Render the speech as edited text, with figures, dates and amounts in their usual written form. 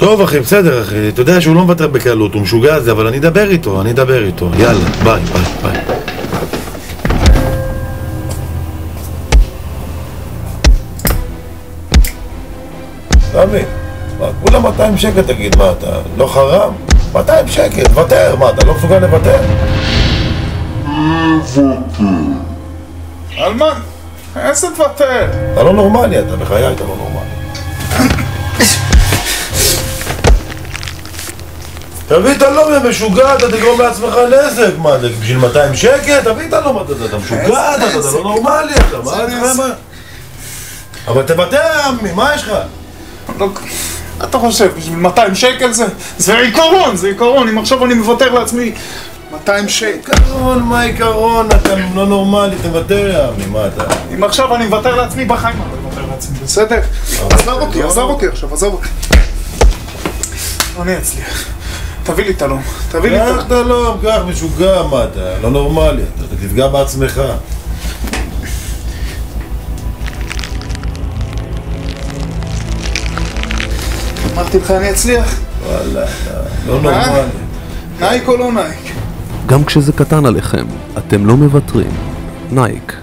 טוב אחי, בסדר אחי, אתה יודע שהוא לא מוותר בקלות, הוא משוגע על זה, אבל אני אדבר איתו, יאללה, ביי, ביי, ביי. תמי, כולה 200 שקל תגיד, מה אתה, לא חרם? 200 שקל, תוותר, מה אתה לא מסוגל לוותר? אלמן, איזה תוותר? אתה לא נורמלי, אתה בחיי אתה לא נורמלי. תביא את הלום, משוגע, אתה תגרום לעצמך נזק, מה זה, בשביל 200 שקל? תביא את הלום, אתה משוגע, אתה לא נורמלי, אתה, מה אתה, מה? אבל תוותר, עמי, מה יש לך? אתה חושב, בשביל 200 שקל זה עיקרון, אם עכשיו אני מוותר לעצמי 200 שקל. מה עיקרון, אתה לא נורמלי, תוותר, עמי, מה אתה? אם עכשיו אני מוותר לעצמי, בחיים אני לא מוותר לעצמי, בסדר? עזוב אותי עכשיו, עזוב אותי. אני אצליח. תביא לי את הלום, תביא לי את הלום. קח את הלום, קח משוגע, מה אתה? לא נורמלי, אתה תפגע בעצמך. אמרתי לך אני אצליח? וואלה, לא נורמלי. נייק או לא נייק? גם כשזה קטן עליכם, אתם לא מוותרים. נייק.